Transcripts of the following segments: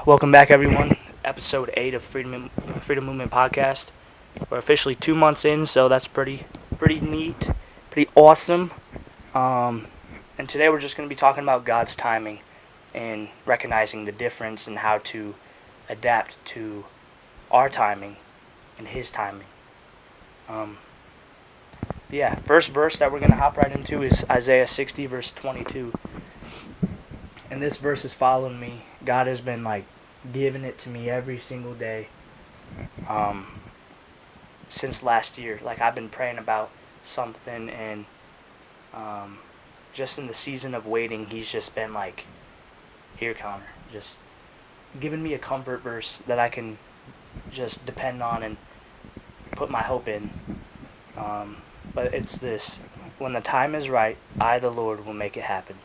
Welcome back, everyone. Episode 8 of Freedom Movement Podcast. We're officially 2 months in, so that's pretty neat, pretty awesome. And today we're just going to be talking about God's timing and recognizing the difference and how to adapt to our timing and His timing. First verse that we're going to hop right into is Isaiah 60, verse 22. And this verse is following me. God has been giving it to me every single day since last year. I've been praying about something, and just in the season of waiting, He's just been here, Connor, just giving me a comfort verse that I can just depend on and put my hope in. But it's this: when the time is right, I, the Lord, will make it happen.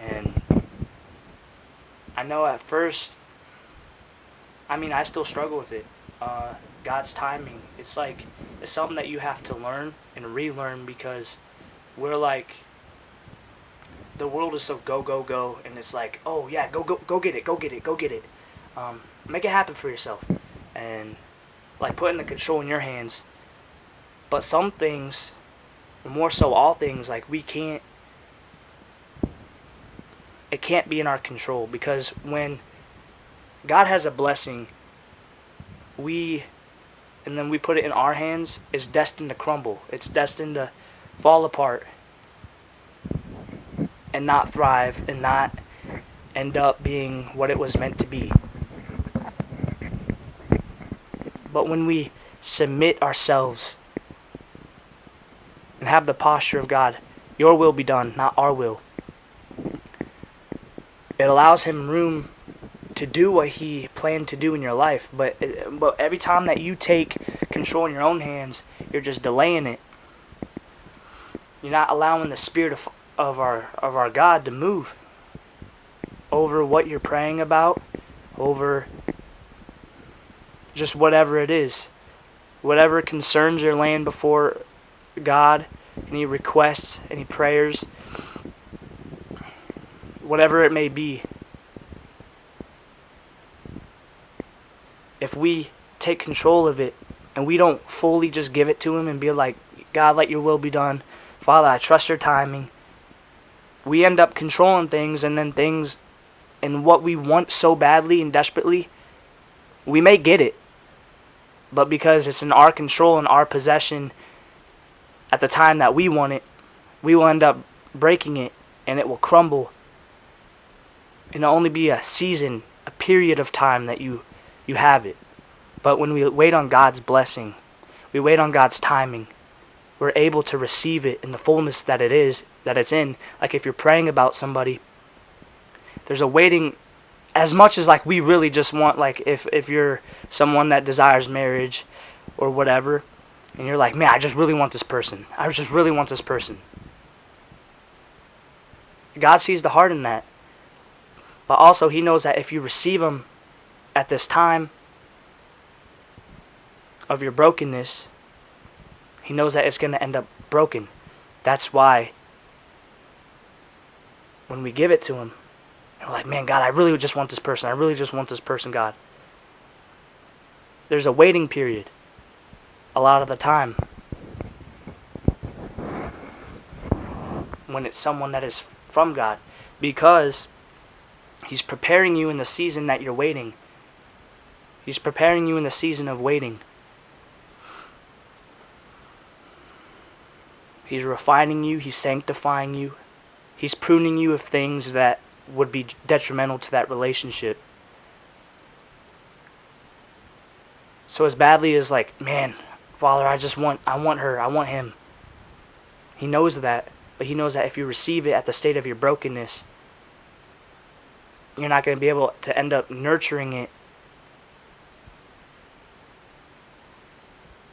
And I know at first, I still struggle with it. God's timing, it's something that you have to learn and relearn, because we're the world is so go, and it's oh yeah, go get it. Make it happen for yourself. And putting the control in your hands. But some things, more so all things, it can't be in our control, because when God has a blessing, and then we put it in our hands, it's destined to crumble. It's destined to fall apart and not thrive and not end up being what it was meant to be. But when we submit ourselves and have the posture of God, your will be done, not our will, it allows Him room to do what He planned to do in your life. But every time that you take control in your own hands, you're just delaying it. You're not allowing the Spirit of our God to move over what you're praying about, over just whatever it is, whatever concerns you're laying before God, any requests, any prayers, whatever it may be. If we take control of it and we don't fully just give it to Him and be like, God, let your will be done. Father, I trust your timing. We end up controlling things, and then things and what we want so badly and desperately, we may get it. But because it's in our control and our possession at the time that we want it, we will end up breaking it, and it will crumble. And it'll only be a season, a period of time that you have it. But when we wait on God's blessing, we wait on God's timing, we're able to receive it in the fullness that it's in. If you're praying about somebody, there's a waiting, as much as we really just want, if you're someone that desires marriage or whatever, and you're man, I just really want this person. I just really want this person. God sees the heart in that. But also He knows that if you receive Him at this time of your brokenness, He knows that it's going to end up broken. That's why when we give it to Him, we're man, God, I really just want this person. I really just want this person, God. There's a waiting period a lot of the time when it's someone that is from God, because He's preparing you in the season that you're waiting. He's preparing you in the season of waiting. He's refining you. He's sanctifying you. He's pruning you of things that would be detrimental to that relationship. So as badly as man, Father, I want her, I want him. He knows that, but He knows that if you receive it at the state of your brokenness, you're not going to be able to end up nurturing it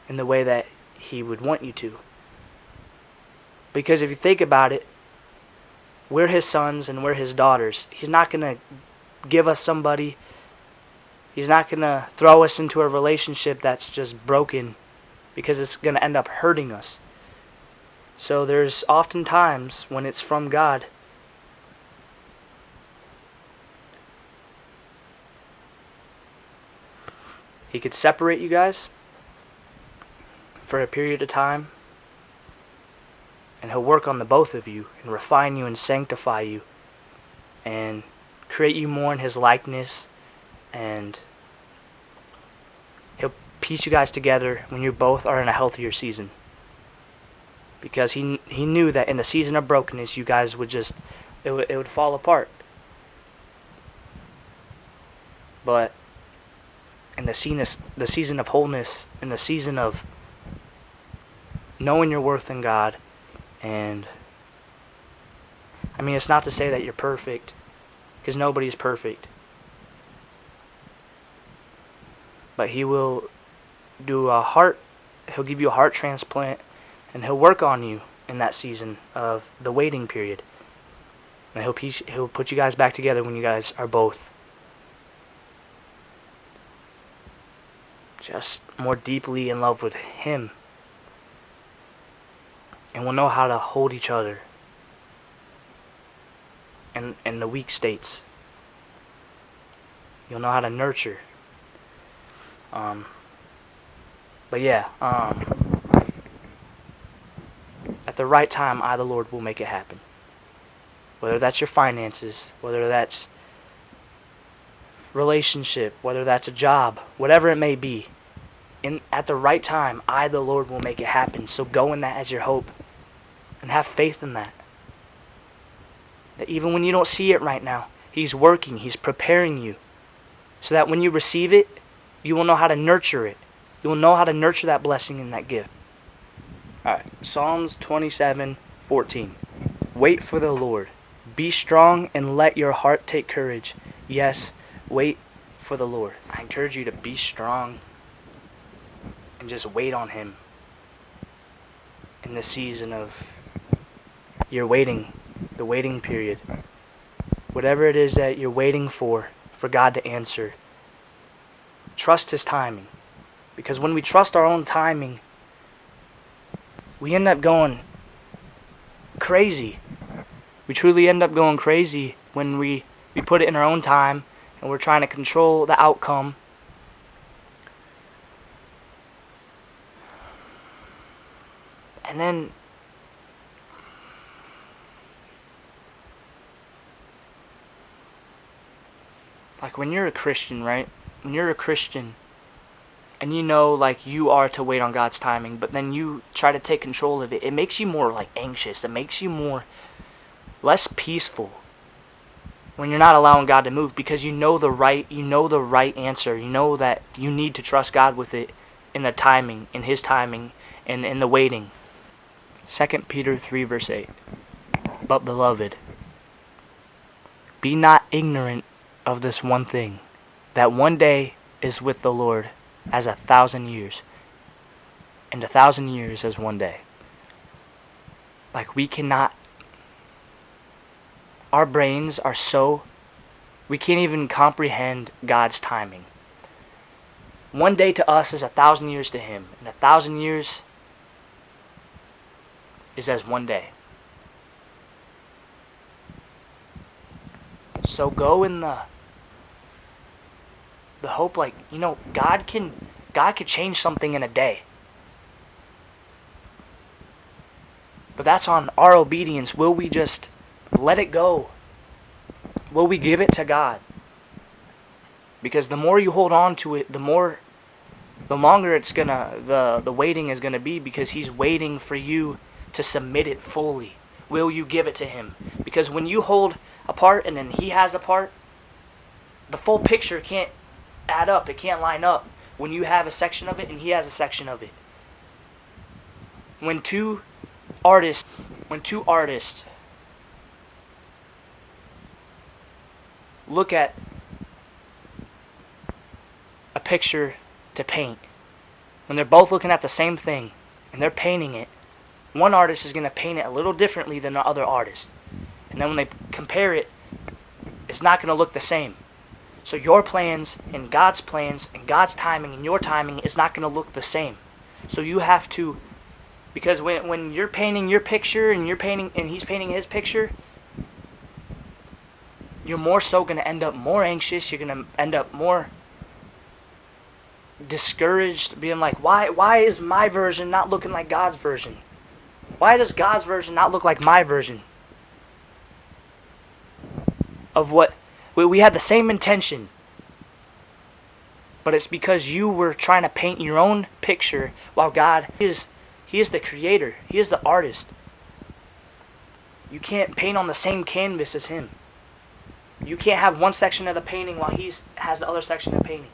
in the way that He would want you to. Because if you think about it, we're His sons and we're His daughters. He's not going to give us somebody. He's not going to throw us into a relationship that's just broken, because it's going to end up hurting us. So there's often times when it's from God, He could separate you guys for a period of time, and he'll work on the both of you and refine you and sanctify you and create you more in his likeness, and he'll piece you guys together when you both are in a healthier season. Because he knew that in the season of brokenness, you guys would just, it would fall apart. But in the season of wholeness, in the season of knowing your worth in God, and I mean, it's not to say that you're perfect, because nobody's perfect. But he will he'll give you a heart transplant, and he'll work on you in that season of the waiting period. And he'll put you guys back together when you guys are both just more deeply in love with him. And we'll know how to hold each other in the weak states. You'll know how to nurture. But yeah, at the right time, I, the Lord, will make it happen. Whether that's your finances, whether that's relationship, whether that's a job, whatever it may be, at the right time, I, the Lord, will make it happen. So go in that as your hope, and have faith in that. That even when you don't see it right now, he's working, he's preparing you, so that when you receive it, you will know how to nurture it. You will know how to nurture that blessing and that gift. Alright, Psalms 27:14. Wait for the Lord. Be strong and let your heart take courage. Yes, wait for the Lord. I encourage you to be strong and just wait on him in the season of your waiting, the waiting period. Whatever it is that you're waiting for God to answer, trust his timing. Because when we trust our own timing, we end up going crazy. We truly end up going crazy when we put it in our own time and we're trying to control the outcome. And then like when you're a Christian, right? When you're a Christian and you know like you are to wait on God's timing, but then you try to take control of it, it makes you more like anxious. It makes you less peaceful when you're not allowing God to move, because you know the right answer. You know that you need to trust God with it in the timing, in his timing, and in the waiting. 2 Peter 3 verse 8. But beloved, be not ignorant of this one thing, that one day is with the Lord as 1,000 years, and 1,000 years as one day. Like our brains are we can't even comprehend God's timing. One day to us is 1,000 years to him, and 1,000 years is as one day. So go in the hope, like, you know, God could change something in a day. But that's on our obedience. Will we just let it go? Will we give it to God? Because the more you hold on to it, the longer it's the waiting is gonna be, because he's waiting for you to submit it fully. Will you give it to him? Because when you hold a part and then he has a part, the full picture can't add up. It can't line up when you have a section of it and he has a section of it. When two artists look at a picture to paint, when they're both looking at the same thing and they're painting it, one artist is going to paint it a little differently than the other artist. And then when they compare it, it's not going to look the same. So your plans and God's timing and your timing is not going to look the same. So you have to, because when you're painting your picture and he's painting his picture, you're more so going to end up more anxious. You're going to end up more discouraged, being like, why is my version not looking like God's version? Why does God's version not look like my version? Of what we had the same intention, but it's because you were trying to paint your own picture while God He is the creator. He is the artist. You can't paint on the same canvas as Him. You can't have one section of the painting while He has the other section of the painting.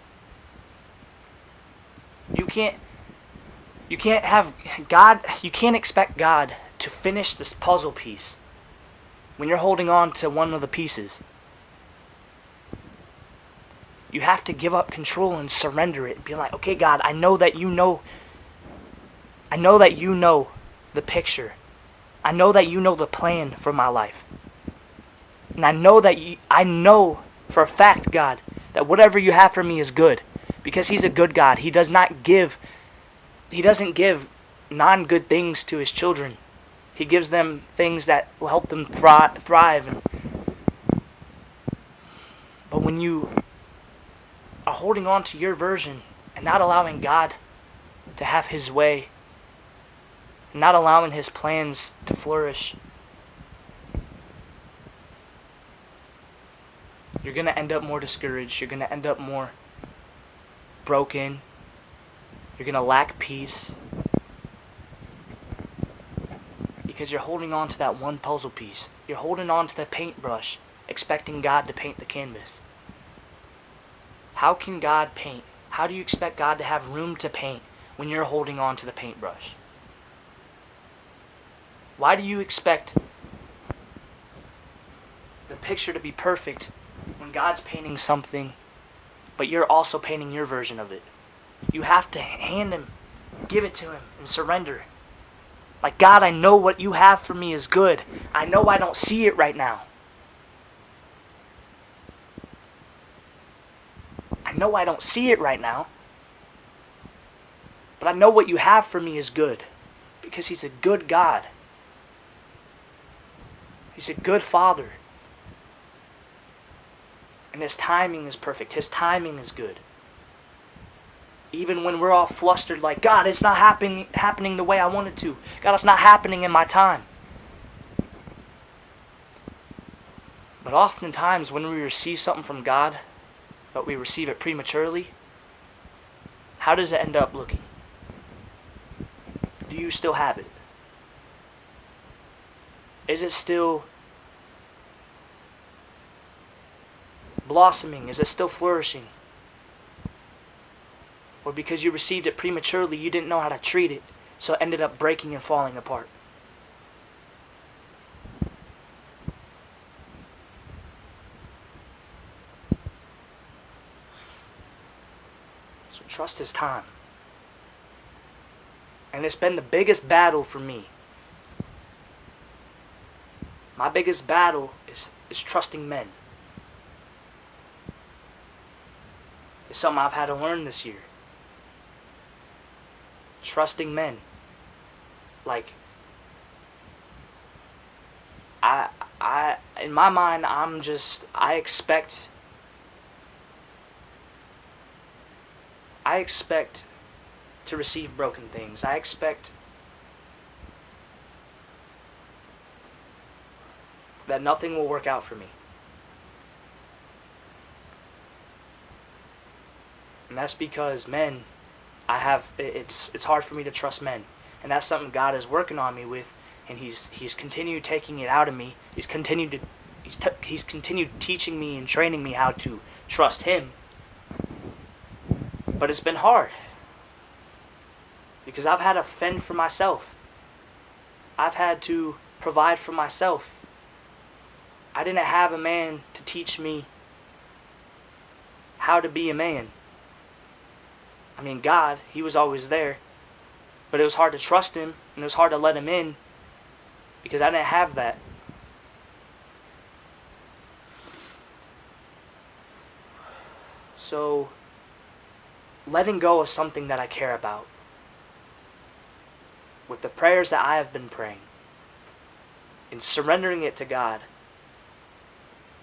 You can't have God. You can't expect God to finish this puzzle piece when you're holding on to one of the pieces. You have to give up control and surrender it. Be like, okay, God, I know that you know the picture. I know that you know the plan for my life. And I know for a fact, God, that whatever you have for me is good. Because He's a good God. He doesn't give non-good things to His children. He gives them things that will help them thrive. But when you are holding on to your version and not allowing God to have His way, not allowing His plans to flourish, you're going to end up more discouraged. You're going to end up more broken. You're going to lack peace. Because you're holding on to that one puzzle piece. You're holding on to the paintbrush, expecting God to paint the canvas. How can God paint? How do you expect God to have room to paint when you're holding on to the paintbrush? Why do you expect the picture to be perfect when God's painting something, but you're also painting your version of it? You have to hand Him, give it to Him, and surrender. Like, God, I know what you have for me is good. I know I don't see it right now. I know I don't see it right now. But I know what you have for me is good. Because He's a good God. He's a good Father. And His timing is perfect. His timing is good. Even when we're all flustered like, God, it's not happening the way I want it to. God, it's not happening in my time. But oftentimes when we receive something from God, but we receive it prematurely, how does it end up looking? Do you still have it? Is it still blossoming? Is it still flourishing? Or because you received it prematurely, you didn't know how to treat it, so it ended up breaking and falling apart? So trust His time. And it's been the biggest battle for me. My biggest battle is trusting men. It's something I've had to learn this year. Trusting men. Like, I in my mind, I expect to receive broken things. I expect that nothing will work out for me. And that's because men, it's hard for me to trust men. And that's something God is working on me with, and He's continued taking it out of me. He's continued teaching me and training me how to trust Him. But it's been hard. Because I've had to fend for myself. I've had to provide for myself. I didn't have a man to teach me how to be a man. I mean, God, He was always there. But it was hard to trust Him, and it was hard to let Him in, because I didn't have that. So, letting go is something that I care about. With the prayers that I have been praying, and surrendering it to God,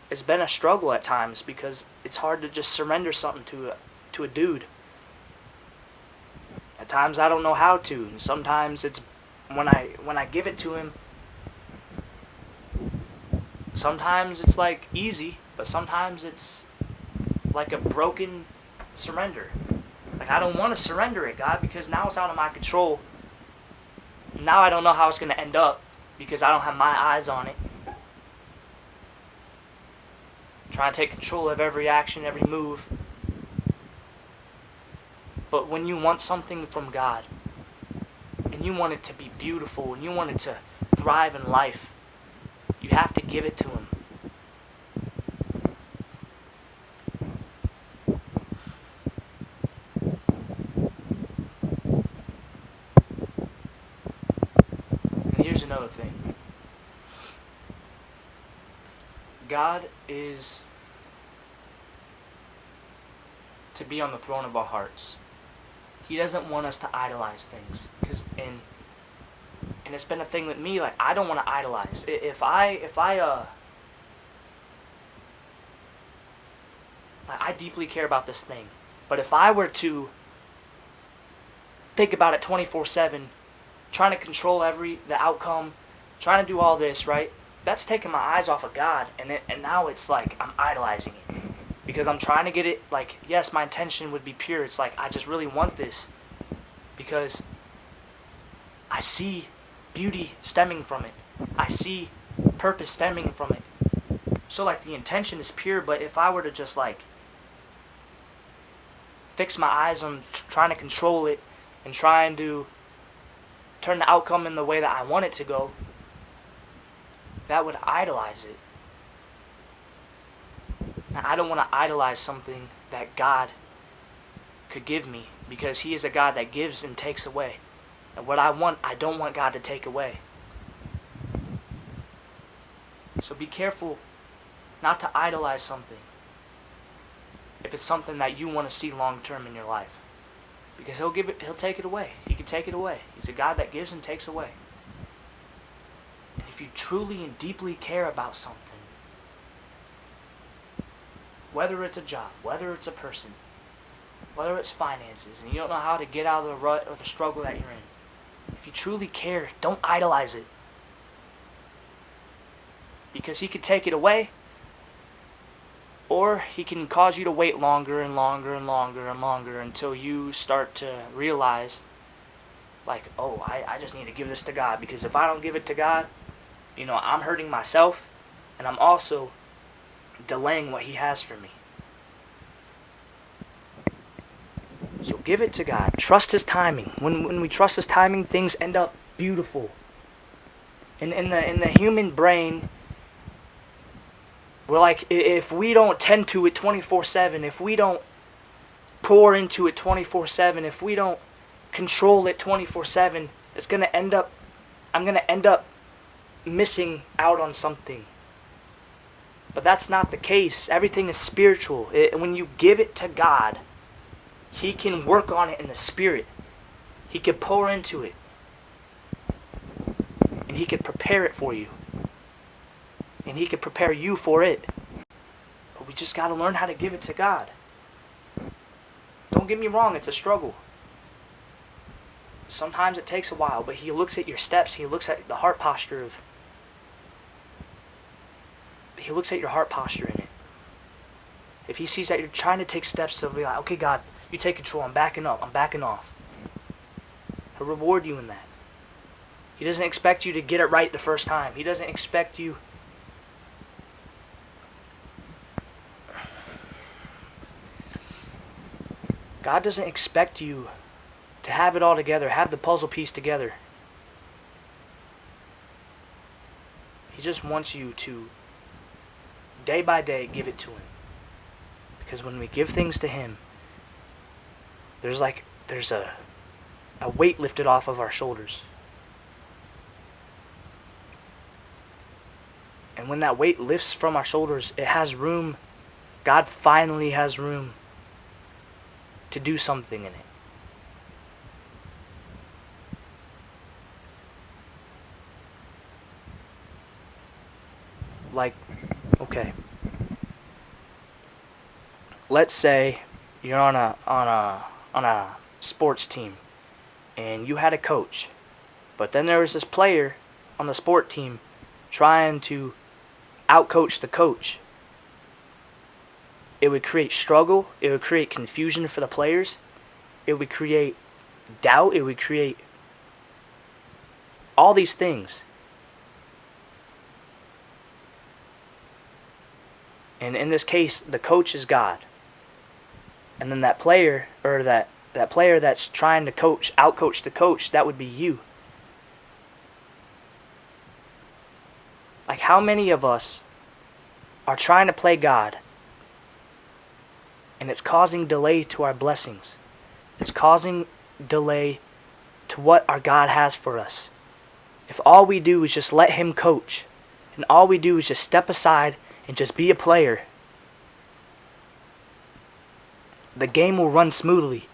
it's been a struggle at times, because it's hard to just surrender something to a dude. At times I don't know how to, and sometimes it's when I give it to him, sometimes it's like easy, but sometimes it's like a broken surrender. Like, I don't want to surrender it, God, because now it's out of my control. Now I don't know how it's going to end up because I don't have my eyes on it. Trying to take control of every action, every move. But when you want something from God, and you want it to be beautiful, and you want it to thrive in life, you have to give it to Him. And here's another thing. God is to be on the throne of our hearts. He doesn't want us to idolize things, and it's been a thing with me. Like, I don't want to idolize. I deeply care about this thing, but if I were to think about it 24/7, trying to control the outcome, trying to do all this, right? That's taking my eyes off of God, and now it's like I'm idolizing it. Because I'm trying to get it, like, yes, my intention would be pure. It's like, I just really want this. Because I see beauty stemming from it. I see purpose stemming from it. So, like, the intention is pure, but if I were to just, like, fix my eyes on trying to control it and trying to turn the outcome in the way that I want it to go, that would idolize it. Now, I don't want to idolize something that God could give me, because He is a God that gives and takes away. And what I want, I don't want God to take away. So be careful not to idolize something if it's something that you want to see long term in your life. Because He'll take it away. He can take it away. He's a God that gives and takes away. And if you truly and deeply care about something, whether it's a job, whether it's a person, whether it's finances, and you don't know how to get out of the rut or the struggle that you're in, if you truly care, don't idolize it. Because He could take it away, or He can cause you to wait longer and longer and longer and longer until you start to realize, like, oh, I just need to give this to God, because if I don't give it to God, I'm hurting myself, and I'm also delaying what He has for me. So give it to God. Trust His timing. When we trust His timing, things end up beautiful. In the human brain, we're like, if we don't tend to it 24/7, if we don't pour into it 24/7, if we don't control it 24/7, I'm gonna end up missing out on something. But that's not the case. Everything is spiritual. When you give it to God, He can work on it in the Spirit. He can pour into it. And He can prepare it for you. And He can prepare you for it. But we just got to learn how to give it to God. Don't get me wrong, it's a struggle. Sometimes it takes a while, but He looks at your steps. He looks at the heart posture of... He looks at your heart posture in it. If He sees that you're trying to take steps to be like, okay, God, you take control. I'm backing up. I'm backing off. He'll reward you in that. He doesn't expect you to get it right the first time. He doesn't expect you... God doesn't expect you to have it all together, have the puzzle piece together. He just wants you to, day by day, give it to Him. Because when we give things to Him, there's a weight lifted off of our shoulders. And when that weight lifts from our shoulders, it has room. God finally has room to do something in it. Like, okay, let's say you're on a sports team, and you had a coach, but then there was this player on the sport team trying to outcoach the coach, it would create struggle, it would create confusion for the players, it would create doubt, it would create all these things. And in this case, the coach is God. And then that player, or that player that's trying to outcoach the coach, that would be you. Like, how many of us are trying to play God, and it's causing delay to our blessings? It's causing delay to what our God has for us. If all we do is just let Him coach, and all we do is just step aside and just be a player, the game will run smoothly.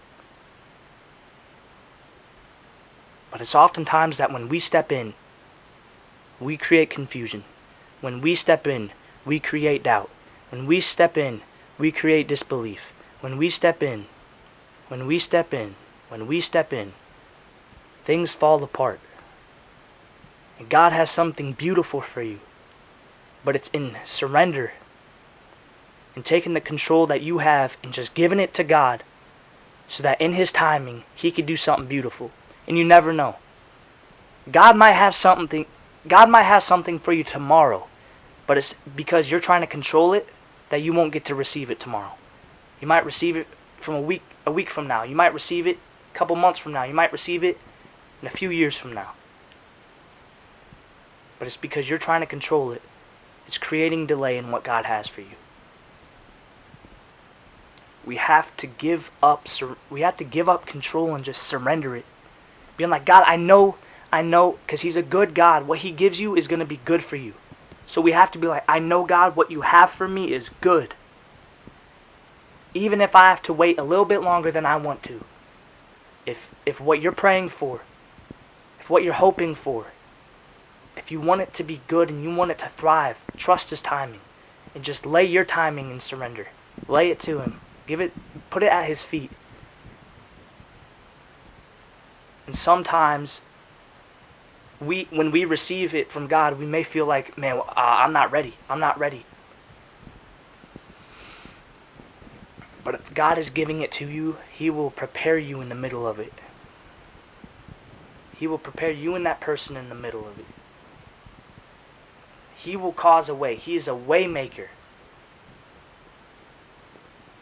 But it's oftentimes that when we step in, we create confusion. When we step in, we create doubt. When we step in, we create disbelief. When we step in, things fall apart. And God has something beautiful for you. But it's in surrender and taking the control that you have and just giving it to God, so that in His timing, He could do something beautiful. And you never know. God might have something for you tomorrow, but it's because you're trying to control it that you won't get to receive it tomorrow. You might receive it from a week from now. You might receive it a couple months from now. You might receive it in a few years from now. But it's because you're trying to control it. It's creating delay in what God has for you. We have to give up control and just surrender it. Being like, God, I know, because He's a good God. What He gives you is going to be good for you. So we have to be like, I know, God, what you have for me is good. Even if I have to wait a little bit longer than I want to. If what you're praying for, if what you're hoping for, if you want it to be good and you want it to thrive, trust His timing. And just lay your timing and surrender. Lay it to Him. Put it at His feet. And sometimes, when we receive it from God, we may feel like, man, I'm not ready. But if God is giving it to you, He will prepare you in the middle of it. He will prepare you and that person in the middle of it. He will cause a way. He is a way maker.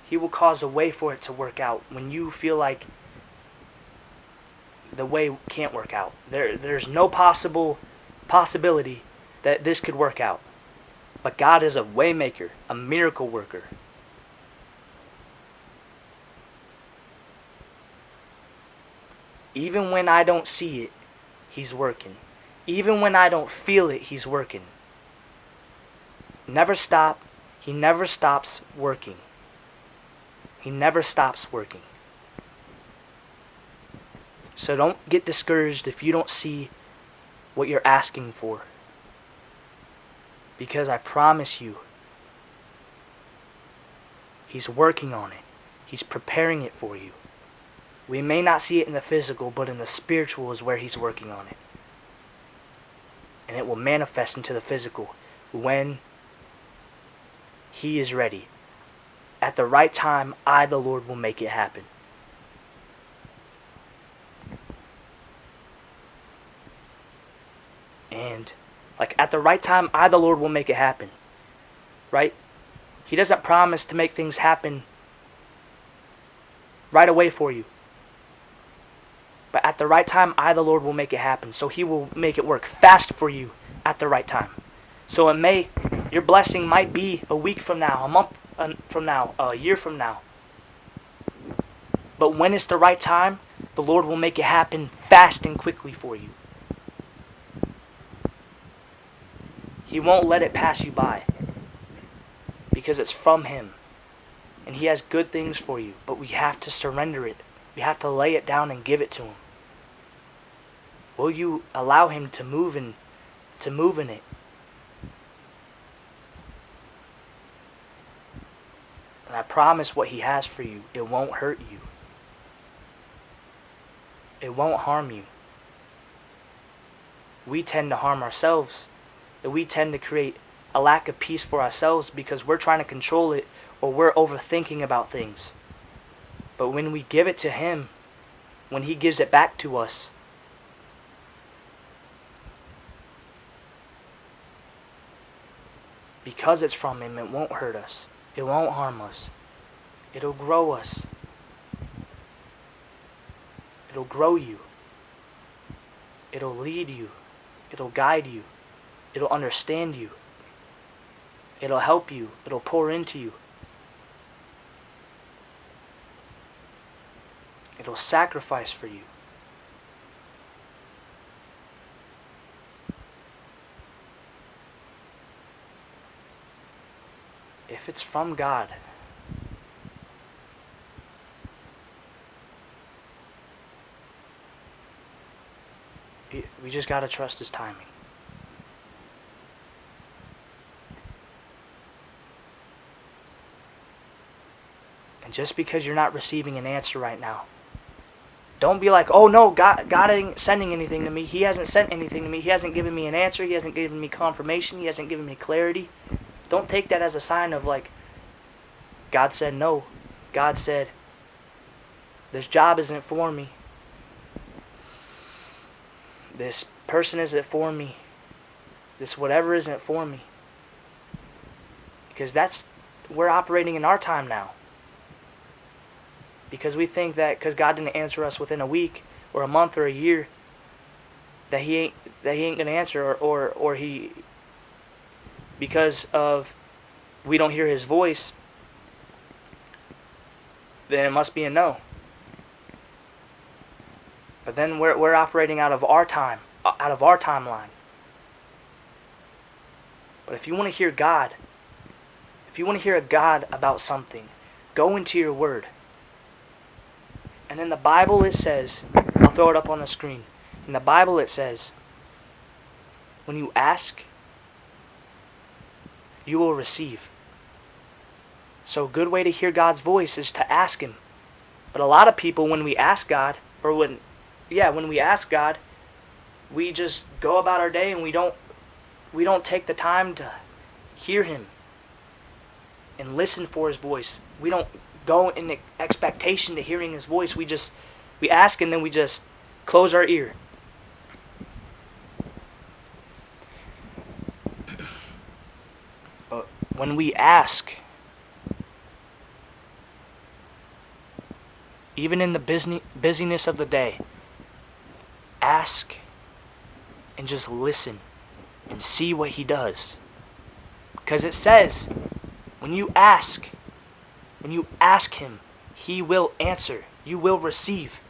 He will cause a way for it to work out when you feel like the way can't work out. There's no possibility that this could work out. But God is a way maker, a miracle worker. Even when I don't see it, He's working. Even when I don't feel it, He's working. Never stop. He never stops working. He never stops working. So don't get discouraged if you don't see what you're asking for. Because I promise you, He's working on it. He's preparing it for you. We may not see it in the physical, but in the spiritual is where He's working on it. And it will manifest into the physical when He is ready. At the right time, I, the Lord, will make it happen. And, at the right time, I, the Lord, will make it happen. Right? He doesn't promise to make things happen right away for you. But at the right time, I, the Lord, will make it happen. So He will make it work fast for you at the right time. So your blessing might be a week from now, a month from now, a year from now. But when it's the right time, the Lord will make it happen fast and quickly for you. He won't let it pass you by. Because it's from Him. And He has good things for you. But we have to surrender it. We have to lay it down and give it to Him. Will you allow Him to move in it? And I promise what He has for you, it won't hurt you. it won't harm you. We tend to harm ourselves. That we tend to create a lack of peace for ourselves because we're trying to control it or we're overthinking about things. But when we give it to Him, when He gives it back to us, because it's from Him, it won't hurt us. It won't harm us. It'll grow us. It'll grow you. It'll lead you. It'll guide you. It'll understand you. It'll help you. It'll pour into you. It'll sacrifice for you. If it's from God, we just gotta trust His timing. And just because you're not receiving an answer right now, don't be like, oh no, God ain't sending anything to me. He hasn't sent anything to me. He hasn't given me an answer. He hasn't given me confirmation. He hasn't given me clarity. Don't take that as a sign of like, God said no. God said, this job isn't for me. This person isn't for me. This whatever isn't for me. Because we're operating in our time now. Because we think that because God didn't answer us within a week or a month or a year, that He ain't gonna answer, or He, because of we don't hear His voice, then it must be a no. But then we're operating out of our time, out of our timeline. But if you want to hear God, if you want to hear a God about something, go into your Word. And in the Bible it says, I'll throw it up on the screen. In the Bible it says, when you ask, you will receive. So a good way to hear God's voice is to ask Him. But a lot of people, when we ask God, when we ask God, we just go about our day and we don't take the time to hear Him and listen for His voice. We don't go in expectation to hearing His voice. We ask and then we just close our ear. But when we ask, even in the busyness of the day, ask and just listen and see what He does. Because it says, when you ask Him, He will answer. You will receive.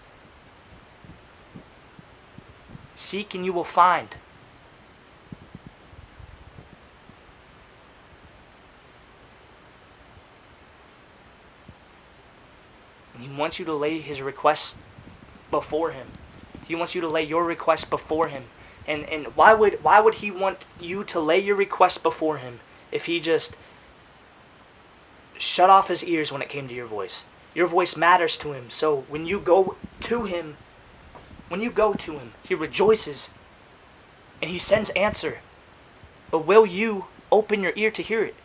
Seek and you will find. And He wants you to lay His requests before Him. He wants you to lay your requests before Him. And why would He want you to lay your requests before Him if He just shut off His ears when it came to your voice? Your voice matters to Him. So when you go to Him, He rejoices and He sends answer. But will you open your ear to hear it?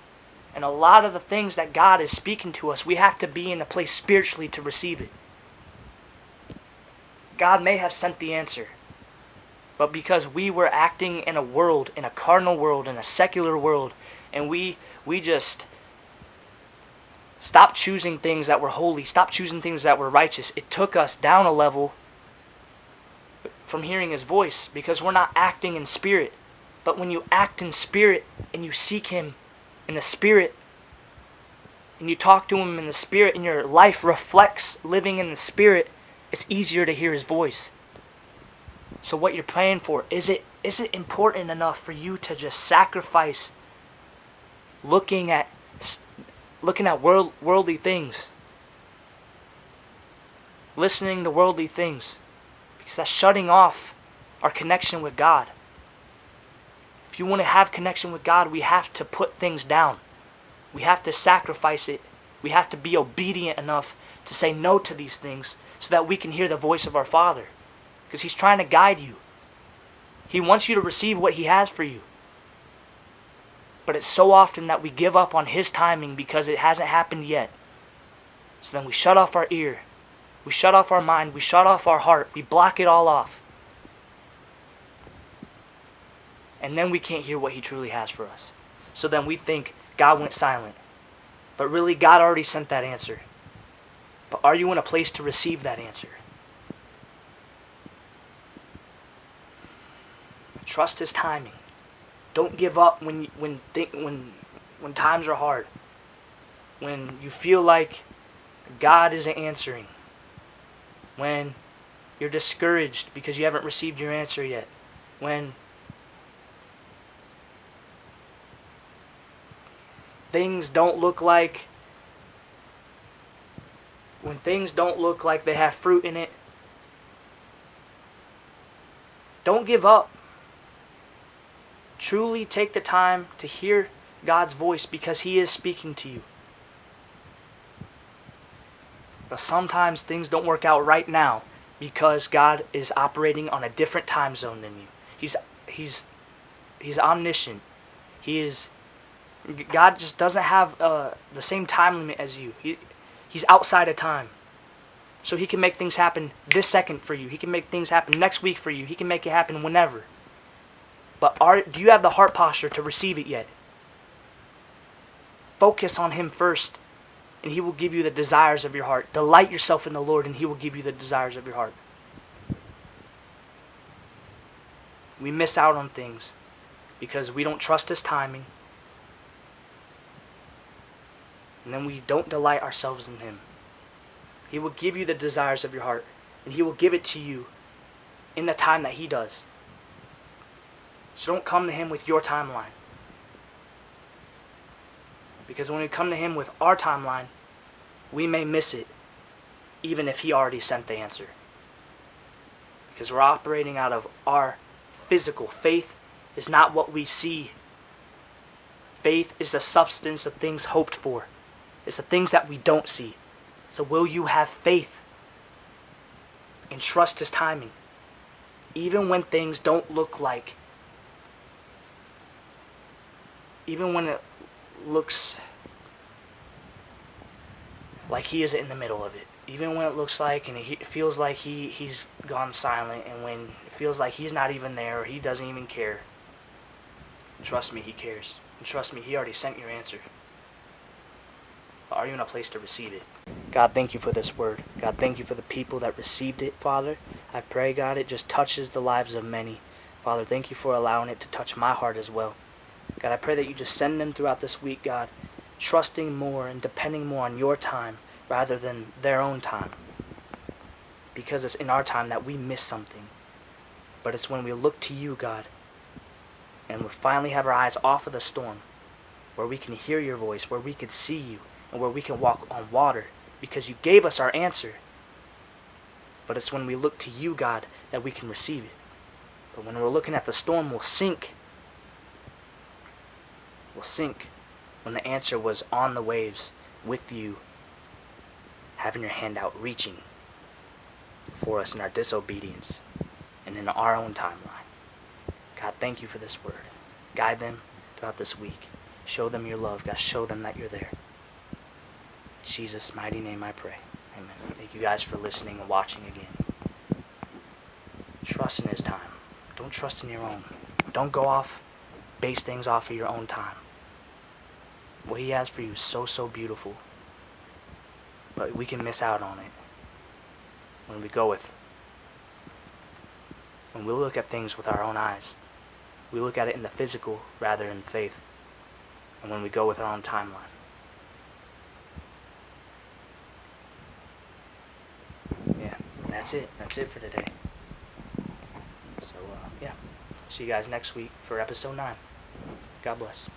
And a lot of the things that God is speaking to us, we have to be in a place spiritually to receive it. God may have sent the answer, but because we were acting in a world, in a carnal world, in a secular world, and we just stopped choosing things that were holy, stopped choosing things that were righteous, it took us down a level from hearing His voice because we're not acting in spirit. But when you act in spirit and you seek Him in the Spirit, and you talk to Him in the Spirit, and your life reflects living in the Spirit, it's easier to hear His voice. So what you're praying for, is it important enough for you to just sacrifice looking at worldly things, listening to worldly things, because that's shutting off our connection with God. If you want to have connection with God, we have to put things down. We have to sacrifice it. We have to be obedient enough to say no to these things so that we can hear the voice of our Father. because he's trying to guide you. He wants you to receive what he has for you. But it's so often that we give up on his timing because it hasn't happened yet. So then we shut off our ear. We shut off our mind. We shut off our heart. We block it all off. And then we can't hear what he truly has for us. So then we think God went silent. But really, God already sent that answer. But are you in a place to receive that answer? Trust his timing. Don't give up when times are hard. When you feel like God isn't answering. When you're discouraged because you haven't received your answer yet. When things don't look like they have fruit in it. Don't give up. Truly take the time to hear God's voice because he is speaking to you. But sometimes things don't work out right now because God is operating on a different time zone than you. He's omniscient. God just doesn't have the same time limit as you. He's outside of time. So he can make things happen this second for you. He can make things happen next week for you. He can make it happen whenever. But do you have the heart posture to receive it yet? Focus on him first, and he will give you the desires of your heart. Delight yourself in the Lord, and he will give you the desires of your heart. We miss out on things because we don't trust his timing. And then we don't delight ourselves in him. He will give you the desires of your heart, and he will give it to you in the time that he does. So don't come to him with your timeline. Because when we come to him with our timeline, we may miss it, even if he already sent the answer. Because we're operating out of our physical. Faith is not what we see. Faith is the substance of things hoped for. It's the things that we don't see. So will you have faith and trust his timing? Even when things don't look like, even when it looks like he isn't in the middle of it. Even when it looks like and it feels like he's gone silent, and when it feels like he's not even there or he doesn't even care. Trust me, he cares. And trust me, he already sent your answer. Are you in a place to receive it? God, thank you for this word. God, thank you for the people that received it, Father. I pray, God, it just touches the lives of many. Father, thank you for allowing it to touch my heart as well. God, I pray that you just send them throughout this week, God, trusting more and depending more on your time rather than their own time. Because it's in our time that we miss something. But it's when we look to you, God, and we finally have our eyes off of the storm, where we can hear your voice, where we can see you, and where we can walk on water, because you gave us our answer. But it's when we look to you, God, that we can receive it. But when we're looking at the storm, we'll sink. We'll sink when the answer was on the waves with you, having your hand out, reaching for us in our disobedience and in our own timeline. God, thank you for this word. Guide them throughout this week. Show them your love. God, show them that you're there. In Jesus' mighty name I pray. Amen. Thank you guys for listening and watching again. Trust in his time. Don't trust in your own. Don't go off, base things off of your own time. What he has for you is so, so beautiful. But we can miss out on it when we look at things with our own eyes. We look at it in the physical rather than faith. And when we go with our own timeline. Yeah, that's it. That's it for today. So, yeah. See you guys next week for episode 9. God bless.